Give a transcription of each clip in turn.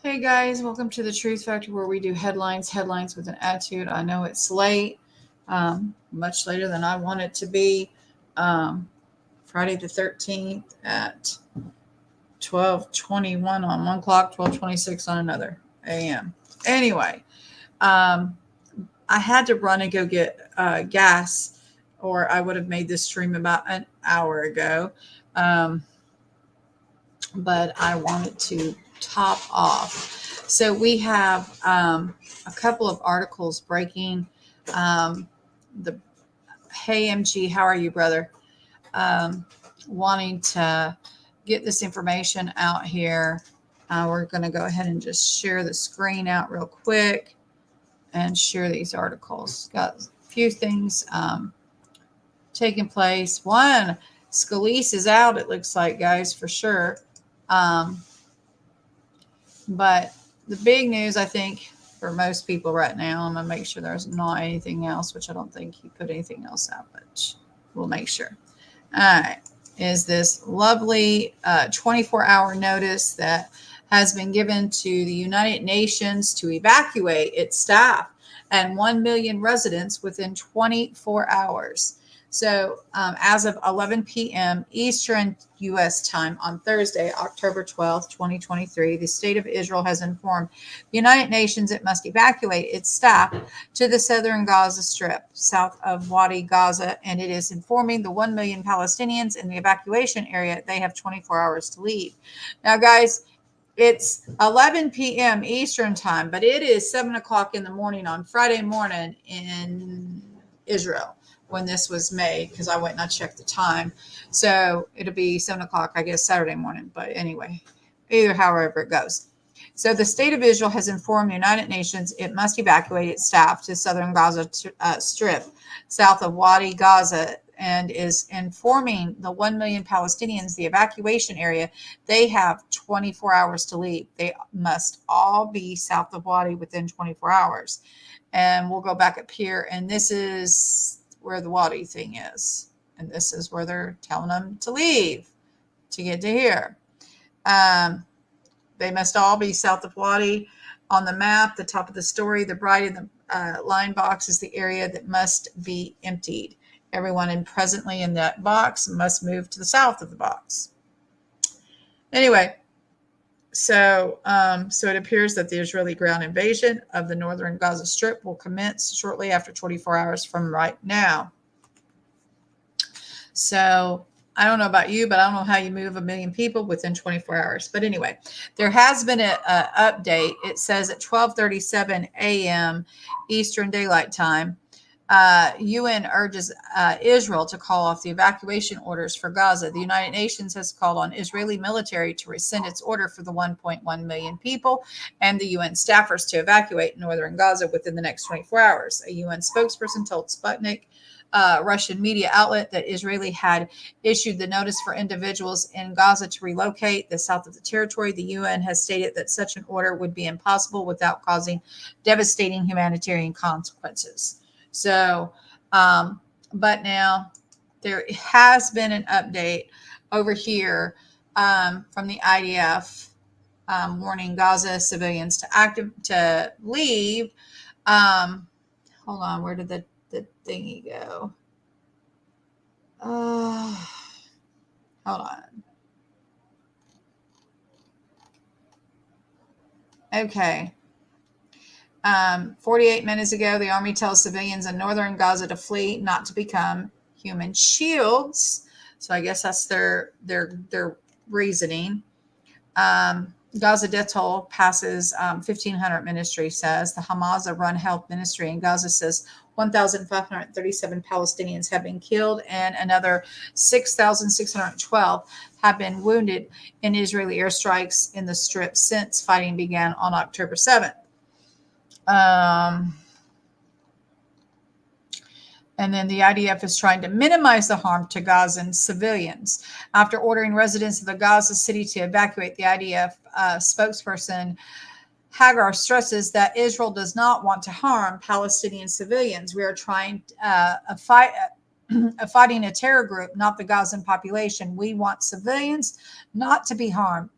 Hey guys, welcome to the Truth Factor where we do headlines with an attitude. I know it's late, much later than I want it to be. Friday the 13th at 12:21 on one clock, 12:26 on another a.m. Anyway, um, I had to run and go get gas, or I would have made this stream about an hour ago. Um, but I wanted to top off. So we have a couple of articles breaking. The Hey MG, how are you, brother? Um, Wanting to get this information out here. We're going to go ahead and just share the screen out real quick and share these articles. Got a few things taking place. One, Scalise is out, it looks like, guys, for sure. Um, But the big news, I think, for most people right now, I'm going to make sure there's not anything else, which I don't think he put anything else out, but we'll make sure. All right. Is this lovely 24-hour notice that has been given to the United Nations to evacuate its staff and 1 million residents within 24 hours. So as of 11 p.m. Eastern U.S. time on Thursday, October 12th, 2023, the State of Israel has informed the United Nations it must evacuate its staff to the southern Gaza Strip, south of Wadi Gaza, and it is informing the 1 million Palestinians in the evacuation area they have 24 hours to leave. Now, guys, it's 11 p.m. Eastern time, but it is 7 o'clock in the morning on Friday morning in Israel when this was made, because I went and I checked the time. So it'll be 7 o'clock, I guess, Saturday morning. But anyway, either however it goes. So the State of Israel has informed the United Nations it must evacuate its staff to southern Gaza Strip, south of Wadi Gaza, and is informing the 1 million Palestinians the evacuation area. They have 24 hours to leave. They must all be south of Wadi within 24 hours. And we'll go back up here, and this is where the Wadi thing is. And this is where they're telling them to leave to get to here. They must all be south of Wadi. On the map, the top of the story, the bright in the line box is the area that must be emptied. Everyone presently in that box must move to the south of the box. Anyway, so it appears that the Israeli ground invasion of the northern Gaza Strip will commence shortly after 24 hours from right now. So I don't know about you, but I don't know how you move 1 million people within 24 hours. But anyway, there has been an update. It says at 12:37 a.m. Eastern Daylight Time, UN urges Israel to call off the evacuation orders for Gaza. The United Nations has called on Israeli military to rescind its order for the 1.1 million people and the UN staffers to evacuate northern Gaza within the next 24 hours. A UN spokesperson told Sputnik, Russian media outlet, that Israeli had issued the notice for individuals in Gaza to relocate the south of the territory. The UN has stated that such an order would be impossible without causing devastating humanitarian consequences. So, but now there has been an update over here from the IDF warning Gaza civilians to leave. Hold on, where did the thingy go? Hold on. Okay. 48 minutes ago, the army tells civilians in northern Gaza to flee, not to become human shields. So I guess that's their reasoning. Gaza death toll passes 1,500, ministry says. The Hamas-run health ministry in Gaza says 1,537 Palestinians have been killed and another 6,612 have been wounded in Israeli airstrikes in the Strip since fighting began on October 7th. And then the IDF is trying to minimize the harm to Gazan civilians. After ordering residents of the Gaza city to evacuate, the IDF spokesperson Hagar stresses that Israel does not want to harm Palestinian civilians. We are fighting a terror group, not the Gazan population. We want civilians not to be harmed.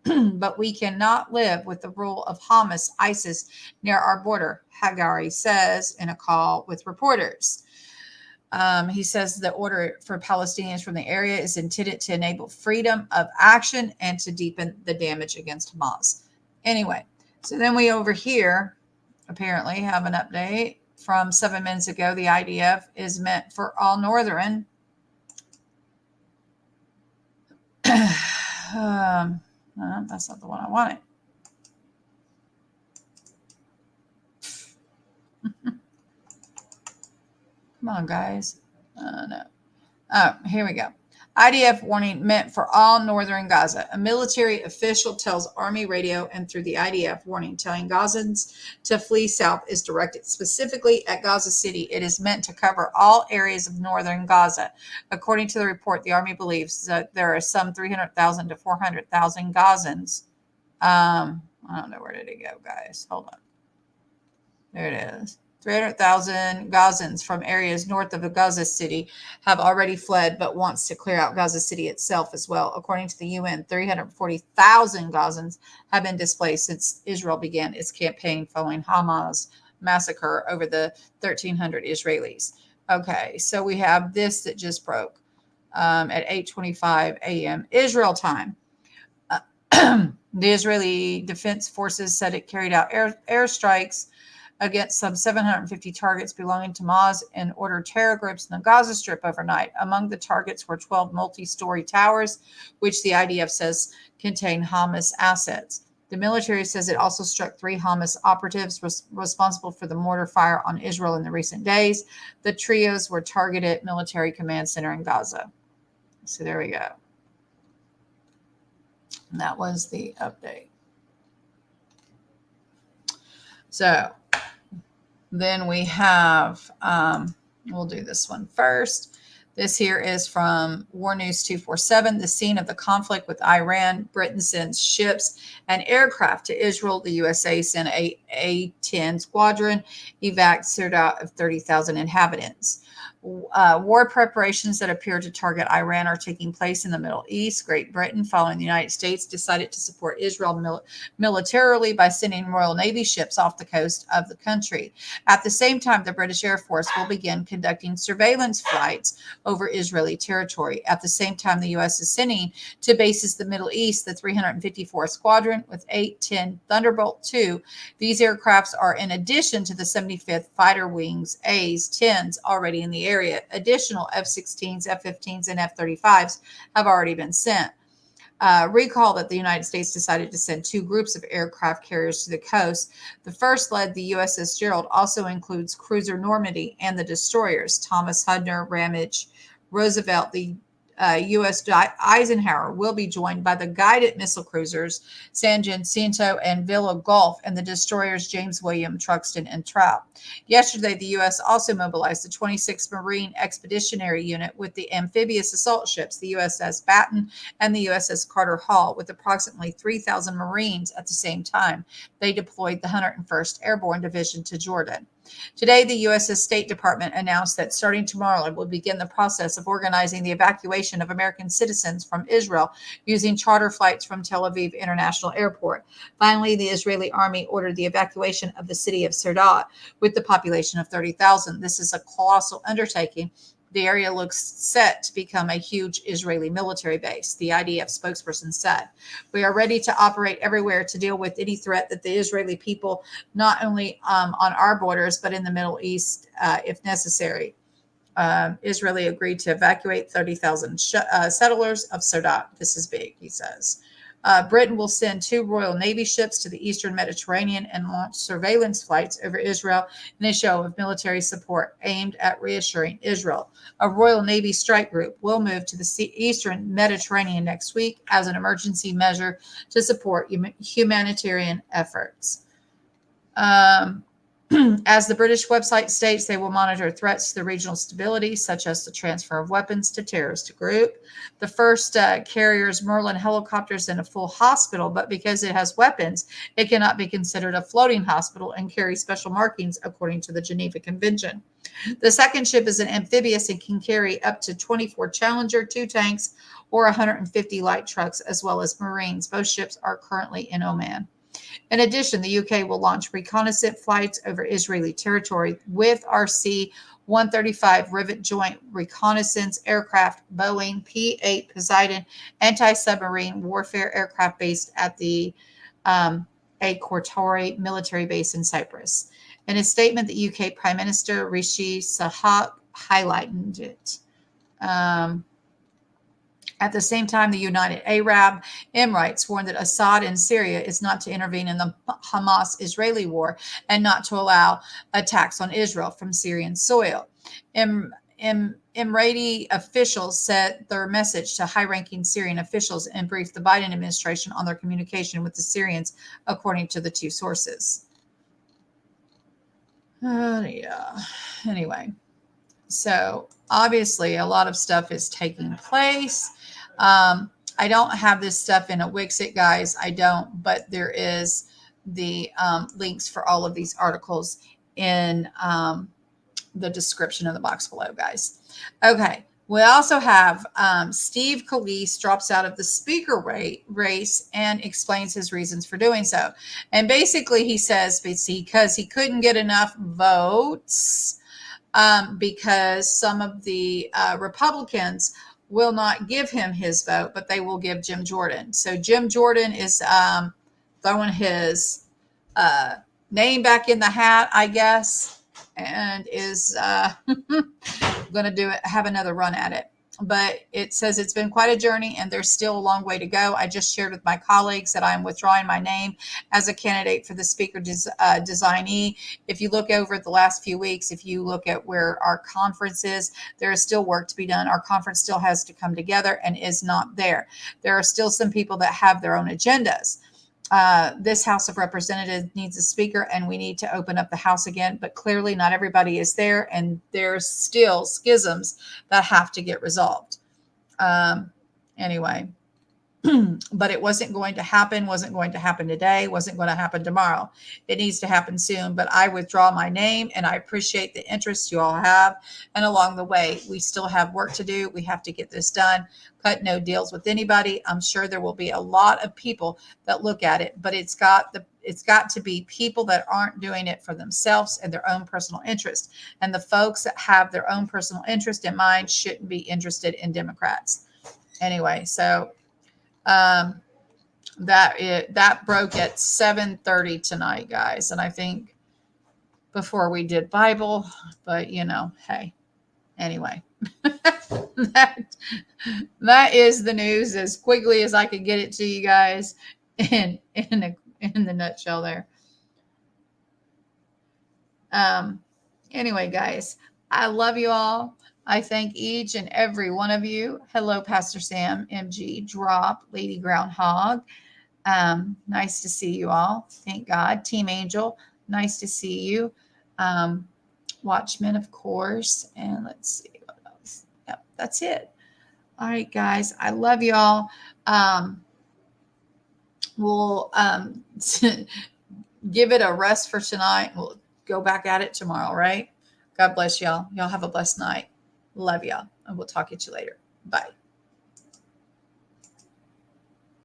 but we cannot live with the rule of Hamas, ISIS, near our border, Hagari says in a call with reporters. He says the order for Palestinians from the area is intended to enable freedom of action and to deepen the damage against Hamas. Anyway, so then we over here apparently have an update from 7 minutes ago. The IDF is meant for all northern. No, that's not the one I wanted. Come on, guys. No. Oh, here we go. IDF warning meant for all northern Gaza. A military official tells Army radio and through the IDF warning telling Gazans to flee south is directed specifically at Gaza City. It is meant to cover all areas of northern Gaza. According to the report, the Army believes that there are some 300,000 to 400,000 Gazans. I don't know, where did it go, guys? Hold on. There it is. 300,000 Gazans from areas north of Gaza City have already fled, but wants to clear out Gaza City itself as well. According to the UN, 340,000 Gazans have been displaced since Israel began its campaign following Hamas massacre over the 1,300 Israelis. Okay, so we have this that just broke at 8:25 a.m. Israel time. The Israeli Defense Forces said it carried out airstrikes against some 750 targets belonging to Hamas and ordered terror groups in the Gaza Strip overnight. Among the targets were 12 multi-story towers, which the IDF says contain Hamas assets. The military says it also struck 3 Hamas operatives responsible for the mortar fire on Israel in the recent days. The trios were targeted military command center in Gaza. So there we go. And that was the update. So then we have, we'll do this one first. This here is from War News 247, the scene of the conflict with Iran. Britain sends ships and aircraft to Israel. The USA sent a A-10 squadron, evac Sirdat of 30,000 inhabitants. War preparations that appear to target Iran are taking place in the Middle East. Great Britain, following the United States, decided to support Israel militarily by sending Royal Navy ships off the coast of the country. At the same time, the British Air Force will begin conducting surveillance flights over Israeli territory. At the same time, the U.S. is sending to bases in the Middle East the 354th Squadron with 8-10 Thunderbolt II. These aircrafts are in addition to the 75th Fighter Wings A's-10s already in the area. Additional F-16s, F-15s, and F-35s have already been sent. Recall that the United States decided to send 2 groups of aircraft carriers to the coast. The first, led the USS Gerald, also includes cruiser Normandy and the destroyers Thomas Hudner, Ramage, Roosevelt. The U.S. Eisenhower will be joined by the guided missile cruisers San Jacinto and Villa Gulf and the destroyers James William, Truxtun, and Trout. Yesterday, the U.S. also mobilized the 26th Marine Expeditionary Unit with the amphibious assault ships, the USS Baton and the USS Carter Hall, with approximately 3,000 Marines at the same time. They deployed the 101st Airborne Division to Jordan. Today, the U.S. State Department announced that starting tomorrow, it will begin the process of organizing the evacuation of American citizens from Israel using charter flights from Tel Aviv International Airport. Finally, the Israeli army ordered the evacuation of the city of Sirdat with the population of 30,000. This is a colossal undertaking. The area looks set to become a huge Israeli military base, the IDF spokesperson said. We are ready to operate everywhere to deal with any threat that the Israeli people, not only on our borders, but in the Middle East, if necessary. Israeli agreed to evacuate 30,000 settlers of Sirdat. This is big, he says. Britain will send 2 Royal Navy ships to the Eastern Mediterranean and launch surveillance flights over Israel in a show of military support aimed at reassuring Israel. A Royal Navy strike group will move to the Eastern Mediterranean next week as an emergency measure to support humanitarian efforts. As the British website states, they will monitor threats to the regional stability, such as the transfer of weapons to terrorist group. The first carrier's Merlin helicopter is in a full hospital, but because it has weapons, it cannot be considered a floating hospital and carries special markings according to the Geneva Convention. The second ship is an amphibious and can carry up to 24 Challenger, 2 tanks, or 150 light trucks, as well as Marines. Both ships are currently in Oman. In addition, the UK will launch reconnaissance flights over Israeli territory with RC-135 Rivet Joint Reconnaissance Aircraft, Boeing P-8 Poseidon anti-submarine warfare aircraft based at the Akortori military base in Cyprus. In a statement, the UK Prime Minister Rishi Sunak highlighted it. At the same time, the United Arab Emirates warned that Assad in Syria is not to intervene in the Hamas-Israeli war and not to allow attacks on Israel from Syrian soil. Emirati officials sent their message to high-ranking Syrian officials and briefed the Biden administration on their communication with the Syrians, according to the two sources. Yeah. Anyway, so obviously a lot of stuff is taking place. I don't have this stuff in a Wixit, guys. I don't, but there is the links for all of these articles in the description of the box below, guys. Okay. We also have Steve Scalise drops out of the speaker race and explains his reasons for doing so. And basically he says because he couldn't get enough votes because some of the Republicans will not give him his vote, but they will give Jim Jordan. So Jim Jordan is throwing his name back in the hat, I guess, and is going to have another run at it. But it says it's been quite a journey and there's still a long way to go. I just shared with my colleagues that I'm withdrawing my name as a candidate for the speaker designee. If you look over the last few weeks, if you look at where our conference is, there is still work to be done. Our conference still has to come together and is not there. There are still some people that have their own agendas. This House of Representatives needs a speaker and we need to open up the House again, but clearly not everybody is there and there's still schisms that have to get resolved. Anyway, but it wasn't going to happen today, wasn't going to happen tomorrow. It needs to happen soon, but I withdraw my name and I appreciate the interest you all have. And along the way, we still have work to do. We have to get this done. Cut no deals with anybody. I'm sure there will be a lot of people that look at it, but it's got to be people that aren't doing it for themselves and their own personal interest. And the folks that have their own personal interest in mind shouldn't be interested in Democrats. Anyway, so that broke at 7:30 tonight, guys. And I think before we did Bible, but hey, anyway, that is the news as quickly as I could get it to you guys in the nutshell there. Anyway, guys, I love you all. I thank each and every one of you. Hello, Pastor Sam, MG, Drop, Lady Groundhog. Nice to see you all. Thank God. Team Angel, nice to see you. Watchmen, of course. And let's see what else. Yep, that's it. All right, guys. I love you all. We'll give it a rest for tonight. We'll go back at it tomorrow, right? God bless y'all. Y'all have a blessed night. Love y'all. And we'll talk to you later. Bye.